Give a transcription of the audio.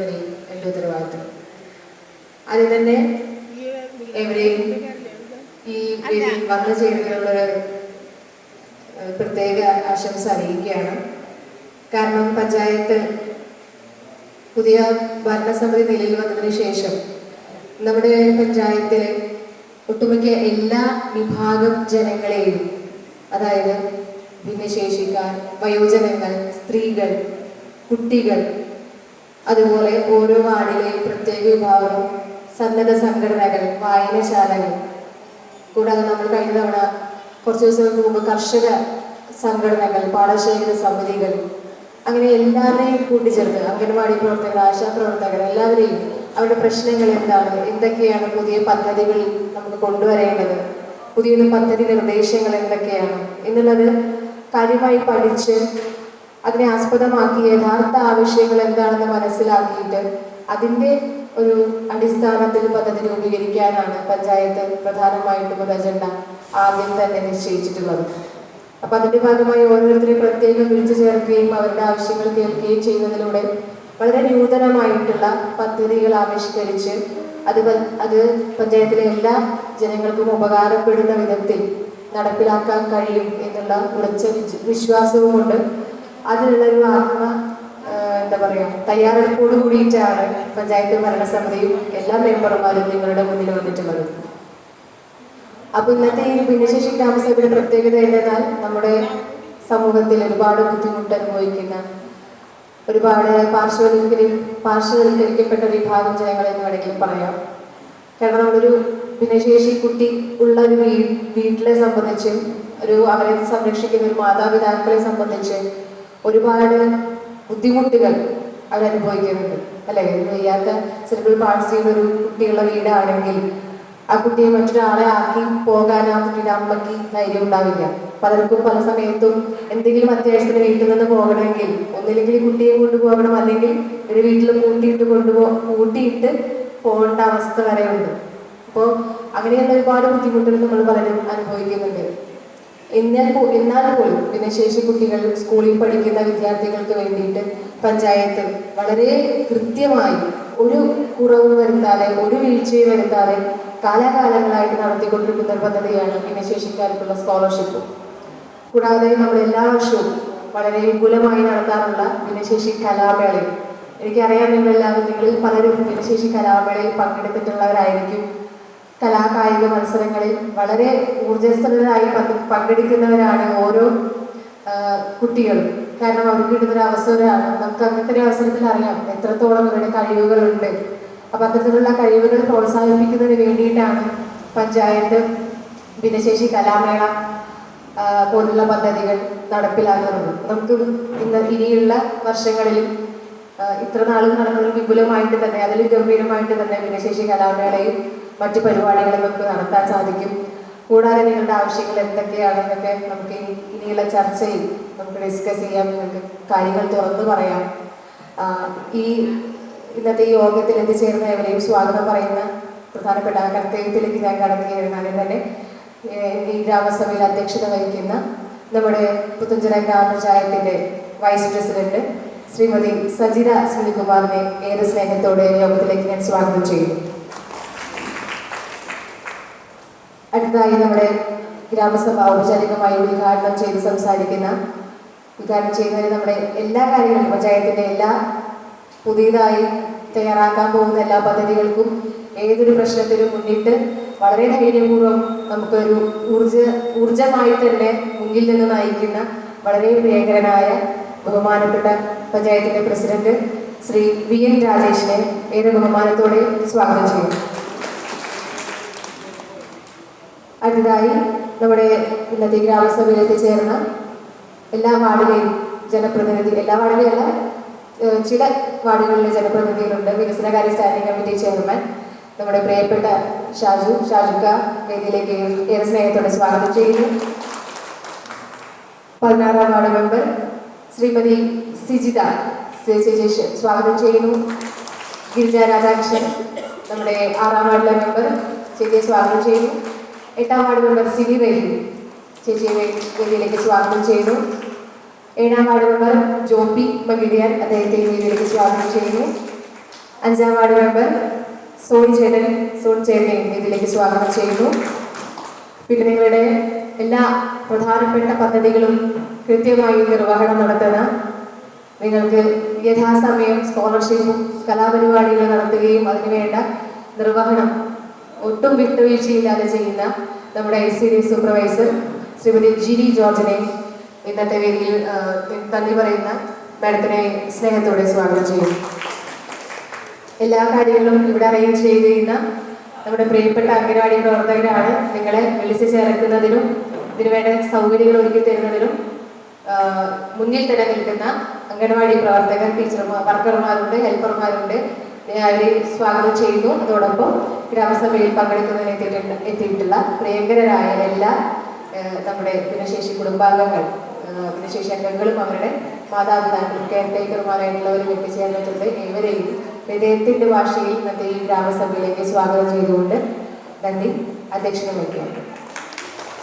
എൻ്റെ ഉത്തരവാദിത്വം. ആദ്യം തന്നെ എവരെയും ഈ വേദിയിൽ വന്നു ചേരുന്നതിനുള്ള പ്രത്യേക ആശംസ അറിയിക്കുകയാണ്. കാരണം പഞ്ചായത്ത് പുതിയ ഭരണസമിതി നിലയിൽ വന്നതിന് ശേഷം നമ്മുടെ പഞ്ചായത്തിലെ ഒട്ടുമിക്ക എല്ലാ വിഭാഗം ജനങ്ങളെയും, അതായത് ഭിന്നശേഷിക്കാർ, വയോജനങ്ങൾ, സ്ത്രീകൾ, കുട്ടികൾ, അതുപോലെ ഓരോ വാർഡിലെയും പ്രത്യേക വിഭാഗം, സന്നദ്ധ സംഘടനകൾ, വായനശാലകൾ, കൂടാതെ നമ്മൾ കഴിഞ്ഞ തവണ കുറച്ച് ദിവസങ്ങൾക്ക് മുമ്പ് കർഷക സംഘടനകൾ, പാടശേഖര സമിതികൾ, അങ്ങനെ എല്ലാവരെയും കൂട്ടിച്ചേർത്ത് അംഗൻവാടി പ്രവർത്തകർ, ആശാപ്രവർത്തകർ, എല്ലാവരെയും അവരുടെ പ്രശ്നങ്ങൾ എന്താണ്, എന്തൊക്കെയാണ് പുതിയ പദ്ധതികൾ നമുക്ക് കൊണ്ടുവരേണ്ടത്, പുതിയ പദ്ധതി നിർദ്ദേശങ്ങൾ എന്തൊക്കെയാണ് എന്നുള്ളത് കാര്യമായി പഠിച്ച് അതിനെ ആസ്പദമാക്കി യഥാർത്ഥ ആവശ്യങ്ങൾ എന്താണെന്ന് മനസ്സിലാക്കിയിട്ട് അതിൻ്റെ ഒരു അടിസ്ഥാനത്തിൽ പദ്ധതി രൂപീകരിക്കാനാണ് പഞ്ചായത്ത് പ്രധാനമായിട്ടും ഒരു അജണ്ട ആദ്യം തന്നെ നിശ്ചയിച്ചിട്ടുള്ളത്. അപ്പം അതിൻ്റെ ഭാഗമായി ഓരോരുത്തരെയും പ്രത്യേകം വിളിച്ചു ചേർക്കുകയും അവരുടെ ആവശ്യങ്ങൾ കേൾക്കുകയും ചെയ്യുന്നതിലൂടെ വളരെ നൂതനമായിട്ടുള്ള പദ്ധതികൾ ആവിഷ്കരിച്ച് അത് പഞ്ചായത്തിലെ എല്ലാ ജനങ്ങൾക്കും ഉപകാരപ്പെടുന്ന വിധത്തിൽ നടപ്പിലാക്കാൻ കഴിയും എന്നുള്ള ഉറച്ച വിശ്വാസവും കൊണ്ട് അതിനുള്ളൊരു എന്താ പറയുക തയ്യാറെടുപ്പോട് കൂടിയിട്ടാണ് പഞ്ചായത്ത് ഭരണസമിതിയും എല്ലാ മെമ്പർമാരും നിങ്ങളുടെ മുന്നിൽ വന്നിട്ടുള്ളത്. അപ്പൊ ഇന്നത്തെ ഈ ഭിന്നശേഷി ഗ്രാമസഭയുടെ പ്രത്യേകത എന്തെന്നാൽ നമ്മുടെ സമൂഹത്തിൽ ഒരുപാട് ബുദ്ധിമുട്ട് അനുഭവിക്കുന്ന ഒരുപാട് പാർശ്വവൽക്കരിക്കപ്പെട്ട ഒരു വിഭാഗം ജനങ്ങൾ എന്ന് വേണമെങ്കിൽ പറയാം. കാരണം നമ്മളൊരു ഭിന്നശേഷി കുട്ടി ഉള്ള ഒരു വീട്ടിലെ സംബന്ധിച്ച്, അവരെ സംരക്ഷിക്കുന്ന ഒരു മാതാപിതാക്കളെ സംബന്ധിച്ച് ഒരുപാട് ബുദ്ധിമുട്ടുകൾ അവരനുഭവിക്കുന്നുണ്ട്, അല്ലെ? വയ്യാത്ത സെറിബ്രൽ പാൾസി ഒരു കുട്ടിയുള്ള വീടാണെങ്കിൽ ആ കുട്ടിയെ മറ്റൊരാളെ ആക്കി പോകാൻ ആ കുട്ടിയുടെ അമ്മയ്ക്ക് ധൈര്യം ഉണ്ടാവില്ല. പലർക്കും പല സമയത്തും എന്തെങ്കിലും അത്യാവശ്യത്തിന് വീട്ടിൽ നിന്ന് പോകണമെങ്കിൽ ഒന്നില്ലെങ്കിൽ കുട്ടിയെ കൊണ്ടുപോകണം, അല്ലെങ്കിൽ ഒരു വീട്ടിൽ കൂട്ടിയിട്ട് പോകേണ്ട അവസ്ഥ വരെയുണ്ട്. അപ്പോൾ അങ്ങനെയുള്ള ഒരുപാട് ബുദ്ധിമുട്ടുകൾ നമ്മൾ പലരും അനുഭവിക്കുന്നുണ്ട്. എന്നാൽ പോലും ഭിന്നശേഷി കുട്ടികൾ സ്കൂളിൽ പഠിക്കുന്ന വിദ്യാർത്ഥികൾക്ക് വേണ്ടിയിട്ട് പഞ്ചായത്ത് വളരെ കൃത്യമായി ഒരു കുറവ് വരുത്താതെ, ഒരു വീഴ്ചയും വരുത്താതെ കാലാകാലങ്ങളായിട്ട് നടത്തിക്കൊണ്ടിരിക്കുന്ന ഒരു പദ്ധതിയാണ് ഭിന്നശേഷിക്കാർക്കുള്ള സ്കോളർഷിപ്പ്. കൂടാതെ നമ്മൾ എല്ലാ വർഷവും വളരെ വിപുലമായി നടത്താറുള്ള ഭിന്നശേഷി കലാമേളയും, എനിക്കറിയാം നിങ്ങളിൽ പലരും ഭിന്നശേഷി കലാമേളയിൽ പങ്കെടുത്തിട്ടുള്ളവരായിരിക്കും. കലാകായിക മത്സരങ്ങളിൽ വളരെ ഊർജ്ജസ്വലരായി പങ്കെടുക്കുന്നവരാണ് ഓരോ കുട്ടികളും. കാരണം അവർക്ക് കിട്ടുന്നൊരു അവസരമാണ്. നമുക്ക് അങ്ങനത്തെ ഒരു അവസരത്തിൽ അറിയാം എത്രത്തോളം അവരുടെ കഴിവുകളുണ്ട്. അപ്പം അത്തരത്തിലുള്ള കഴിവുകൾ പ്രോത്സാഹിപ്പിക്കുന്നതിന് വേണ്ടിയിട്ടാണ് പഞ്ചായത്ത് ഭിന്നശേഷി കലാമേള പോലുള്ള പദ്ധതികൾ നടപ്പിലാക്കുന്നത്. നമുക്ക് ഇനിയുള്ള വർഷങ്ങളിലും ഇത്ര നാളും നടന്നതിൽ വിപുലമായിട്ട് തന്നെ, അതിൽ ഗംഭീരമായിട്ട് തന്നെ ഭിന്നശേഷി കലാമേളയും മറ്റു പരിപാടികളും നമുക്ക് നടത്താൻ സാധിക്കും. കൂടാതെ നിങ്ങളുടെ ആവശ്യങ്ങൾ എന്തൊക്കെയാണ് എന്നൊക്കെ നമുക്ക് ഇനിയുള്ള ചർച്ചയിൽ നമുക്ക് ഡിസ്കസ് ചെയ്യാം. നിങ്ങൾക്ക് കാര്യങ്ങൾ തുറന്നു പറയാം. ഇന്നത്തെ ഈ യോഗത്തിൽ എത്തിച്ചേർന്ന എവരെയും സ്വാഗതം പറയുന്ന പ്രധാനപ്പെട്ട കർത്തവ്യത്തിലേക്ക് ഞാൻ കടക്കുകയാണ്. ആദ്യം തന്നെ ഈ ഗ്രാമസഭയിൽ അധ്യക്ഷത വഹിക്കുന്ന നമ്മുടെ പുത്തഞ്ചിറ ഗ്രാമപഞ്ചായത്തിൻ്റെ വൈസ് പ്രസിഡന്റ് ശ്രീമതി സജിത സുനിൽകുമാറിനെ ഏറെ സ്നേഹത്തോടെ യോഗത്തിലേക്ക് ഞാൻ സ്വാഗതം ചെയ്യുന്നു. അടുത്തതായി നമ്മുടെ ഗ്രാമസഭ ഔപചാരികമായി ഉദ്ഘാടനം ചെയ്യുന്നതിന് നമ്മുടെ എല്ലാ കാര്യങ്ങളും പഞ്ചായത്തിൻ്റെ എല്ലാ പുതിയതായി തയ്യാറാക്കാൻ പോകുന്ന എല്ലാ പദ്ധതികൾക്കും ഏതൊരു പ്രശ്നത്തിനും മുന്നിട്ട് വളരെ ധൈര്യപൂർവ്വം നമുക്കൊരു ഊർജമായി തന്നെ മുന്നിൽ നിന്ന് നയിക്കുന്ന വളരെ പ്രിയങ്കരനായ ബഹുമാനപ്പെട്ട പഞ്ചായത്തിൻ്റെ പ്രസിഡന്റ് ശ്രീ VN രാജേഷിനെ ഏറെ ബഹുമാനത്തോടെ സ്വാഗതം ചെയ്യുന്നു. അടുത്തതായി നമ്മുടെ ഇന്നത്തെ ഗ്രാമസഭയിൽ എത്തിച്ചേർന്ന എല്ലാ വാർഡിലെയും ജനപ്രതിനിധി, എല്ലാ വാർഡിലെയും അല്ല, ചില വാർഡുകളിലെ ജനപ്രതിനിധികളുണ്ട്. വികസനകാര്യ സ്റ്റാൻഡിംഗ് കമ്മിറ്റി ചെയർമാൻ നമ്മുടെ പ്രിയപ്പെട്ട ഷാജുക്ക വേദിയിലേക്ക് ഏറെ സ്നേഹത്തോടെ സ്വാഗതം ചെയ്യുന്നു. 16ാം വാർഡ് മെമ്പർ ശ്രീമതി സിജിത സ്വാഗതം ചെയ്യുന്നു. ഗിരിജ രാധാകൃഷ്ണൻ നമ്മുടെ 6ാം വാർഡിലെ മെമ്പർ ചേച്ചിയെ സ്വാഗതം ചെയ്യുന്നു. 8ാം വാർഡ് മെമ്പർ സിവി റഹീം ചേച്ചിയെ വേദിയിലേക്ക് സ്വാഗതം ചെയ്യുന്നു. 7ാം വാർഡ് മെമ്പർ ജോപ്പി മഗിഡിയൻ അദ്ദേഹത്തെ വേദിയിലേക്ക് സ്വാഗതം ചെയ്യുന്നു. 5ാം വാർഡ് മെമ്പർ സോണി ചേട്ടനെ ഇതിലേക്ക് സ്വാഗതം ചെയ്യുന്നു. പിന്നെ നിങ്ങളുടെ എല്ലാ പ്രധാനപ്പെട്ട പദ്ധതികളും കൃത്യമായി നിർവഹണം നടത്തുന്ന, നിങ്ങൾക്ക് യഥാസമയം സ്കോളർഷിപ്പും കലാപരിപാടികൾ നടത്തുകയും അതിനുവേണ്ട നിർവഹണം ഒട്ടും വിട്ടുവീഴ്ചയില്ലാതെ ചെയ്യുന്ന നമ്മുടെ ICD സൂപ്പർവൈസർ ശ്രീമതി ജിനി ജോർജിനെ ഇന്നത്തെ വേദിയിൽ നന്ദി പറയുന്ന മാഡത്തിനെ സ്നേഹത്തോടെ സ്വാഗതം ചെയ്യുന്നു. എല്ലാ കാര്യങ്ങളും ഇവിടെ അറേഞ്ച് ചെയ്തിരുന്ന നമ്മുടെ പ്രിയപ്പെട്ട അംഗനവാടി പ്രവർത്തകരാണ്. നിങ്ങളെ വിളിച്ചു ചേർക്കുന്നതിനും ഇതിനുവേണ്ട സൗകര്യങ്ങൾ ഒരുക്കി തരുന്നതിനും മുന്നിൽ തന്നെ നിൽക്കുന്ന അംഗനവാടി പ്രവർത്തകർ, വർക്കർമാരുണ്ട്, ഹെൽപ്പർമാരുണ്ട്. അവരെ സ്വാഗതം ചെയ്യുന്നു. അതോടൊപ്പം ഗ്രാമസഭയിൽ പങ്കെടുക്കുന്നതിന് എത്തിയിട്ടുള്ള പ്രിയങ്കരായ എല്ലാ നമ്മുടെ ഭിന്നശേഷി കുടുംബാംഗങ്ങൾ, ഭിന്നശേഷി അംഗങ്ങളും അവരുടെ മാതാപിതാക്കളും കെയർ ടേക്കർമാരായിട്ടുള്ളവരും എത്തിച്ചേർന്നിട്ടുണ്ട്. ഇവരെയും ഹൃദയത്തിന്റെ ഭാഷയിൽ ഇന്നത്തെ ഈ ഗ്രാമസഭയിലേക്ക് സ്വാഗതം ചെയ്തുകൊണ്ട് നന്ദി. അധ്യക്ഷനെ വയ്ക്കുന്നു.